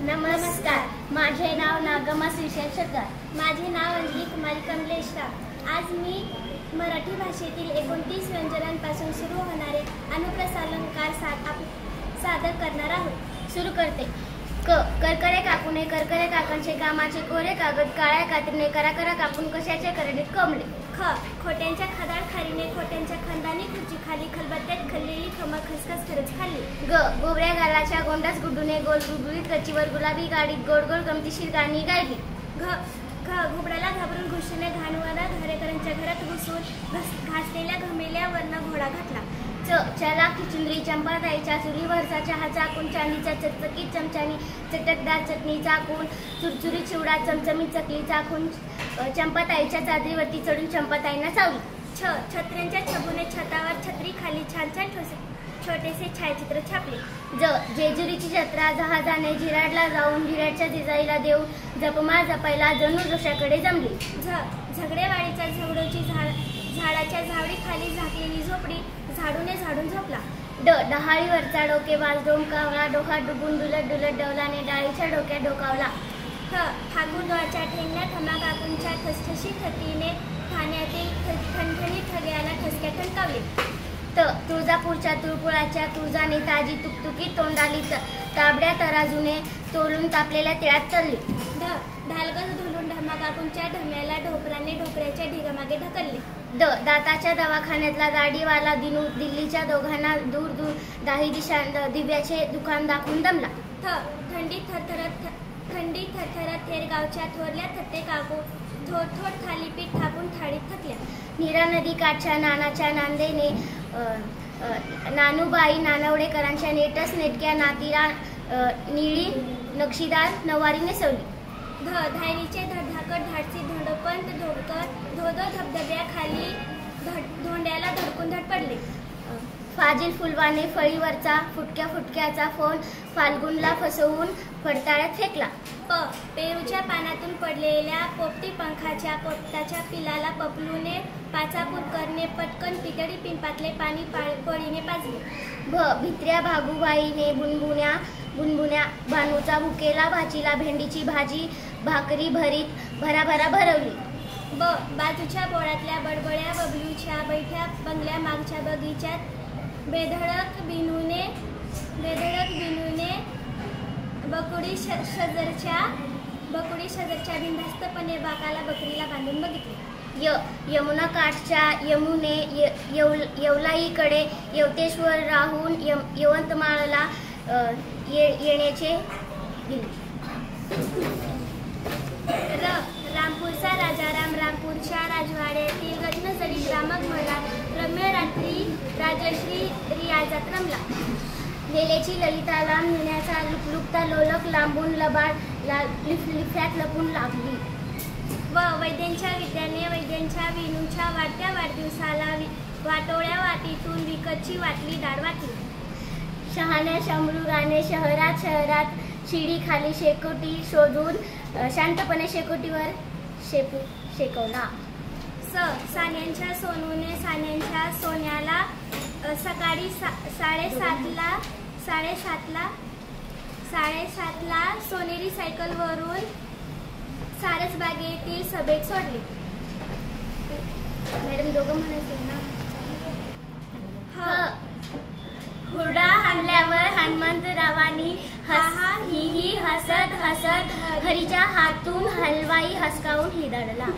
नमस्कार. माझे नाव नागमा श्रीशैल शर्मा. माझे नाव अंजली कुमारी कमलेश राव. आज मी मराठी भाषेतील 29 व्यंजनांपासून सुरू होणारे अनुप्रास अलंकार सादर करणार आहोत. सुरू करते. करकरे कापूने करकरे काकांचे कामाचे कोरे कागद काळ्या कात्रीने करा कापून कशाच्या करडीत कोंबले. खोट्यांच्या खदाळ खारीने खोट्यांच्या खंदानी खुर्ची खाली खलबत्त्यात खल्लेली खमर खसखस खरच खाल्ली. गोबऱ्या गालाच्या गोंडास गुड्डूने गोल गुळगुळीत गच्चीवर गुलाबी गाडीत गोड गोड गमतीशीर गाणी गायली. घुबडाला घाबरून घुशीने घाणवाला घरेकरांच्या घरात घुसून घासलेल्या घमेल्यावरनं घोडा घातला. चलाक खिचुंदरी चंपाताईच्या चुलीवरचा चहा चाकून चांदीच्या चकचकीत चमच्यानी चटकदार चटणी चाकून चुरचुरी चिवडा चमचमीत चकली चाकून चंपाताईच्या चादरीवरती चढून चंपाताईंना चावली. छत्र्यांच्या छबूने छतावर छत्री खाली छान छान छोटेसे छायाचित्र छापले. जेजुरीची जत्रा जहाजाने जिराडला जाऊन जिराडच्या जिजाईला देऊन जपमाळ जपायला जणू जोशाकडे जमली. झगडेवाडीच्या झगडोची झाडाच्या झावडी खाली झाकलेली झोपडी झाडूने झाडून झोपला. डहाळीवरचा डोकेबाज डोमकावला डोका डुबून डुलत डुलत डवलाने डाळीच्या डोक्यात डोकावला. ठाकूरगावच्या ठेंगण्या ठमा काकूंच्या ठसठशी ठकीने ठाण्यातील ठणठणी ठग्याला ठसक्या ठणकावले. तुळजापूरच्या तुळपुळाच्या तुळजाने ताजी तुकतुकीत तोंडाली ताबड्या तराजूने तोलून तापलेल्या तिळात चढली. ढालगज धुलून ढमा काकूंच्या ढम्याला ढोपराने ढोकऱ्याच्या ढिगामागे ढकलले. दाताच्या दवाखान्यातला दाढीवाला दिनू दिल्लीच्या दोघांना दूर दूर दाही दिशा दिव्याचे दुकान दाखवून दमला. थंडी थरथरत थेरगावच्या थोरल्या थत्ते काकू थोड थालीपीठ थापून थाळीत थकल्या. नीरा नदी काठच्या नानाच्या नांदेने नानूबाई नानवडेकरांच्या नेटस नेटक्या नातीला निळी नक्षीदार नवारी नेसवली. धायनीचे धडधाकट धाडसी धोंडोपंत धोधो धबधब्याखाली धोंड्याला धडकून धडपडले. फाजील फुलवाने फळीवरचा फुटक्या फुटक्याचा फोन फाल्गुनला फसवून फडताळ्यात फेकला. पेरूच्या पानातून पडलेल्या पोपटी पंखाच्या पोपटाच्या पिलाला पपलूने पाचापूर करणे पटकन पितळी पिंपातले पाणी पळीने पाजले. भित्र्या भागूबाईने बुनबुन्या भानूचा भुकेला भाजीला भेंडीची भाजी भाकरी भरीत भराभरा भरवली. बाजूच्या बोळातल्या बडबड्या बबलूच्या बैठ्या बंगल्या मागच्या बगीच्यात बेधडक बिनूने बकुडी शजरच्या बिनधास्तपणे बाकाला बकरीला बांधून बघितले. यमुना काठच्या यमुने येवलाईकडे येवतेश्वर राहून यवतमाळला येण्याचे दिले. रामपूरचा राजाराम रामपूरच्या राजवाड्यातील रत्नजडी ग्रामक म्हणत रम्य रात्री राजश्री रियाजात रमला. लेलेची ललिता लांब नेण्याचा लुकता लोलक लांबून लबाड लिफ्यात लपून लागली. वैद्यांच्या विद्याने वैद्यांच्या विनूच्या वाढत्या वाढदिवसाला वाटोळ्या वाटीतून विकतची वाटली डाळ वाटली. शहाण्या शंभरूराने शहरात शिडी खाली शेकोटी शोधून शांतपणे शेकोटीवर शेकवला. सान्यांच्या सोनूने सान्यांच्या सोन्याला सकाळी साडेसातला सोनेरी सायकलवरून सारसबागेतील सभेत सोडले. मॅडम दोघं म्हणायचे ना. हुरडा हाणल्यावर हनुमंतरावांनी हा ही हसत हसत हरीच्या हातून हलवाई हसकावून हिदडला.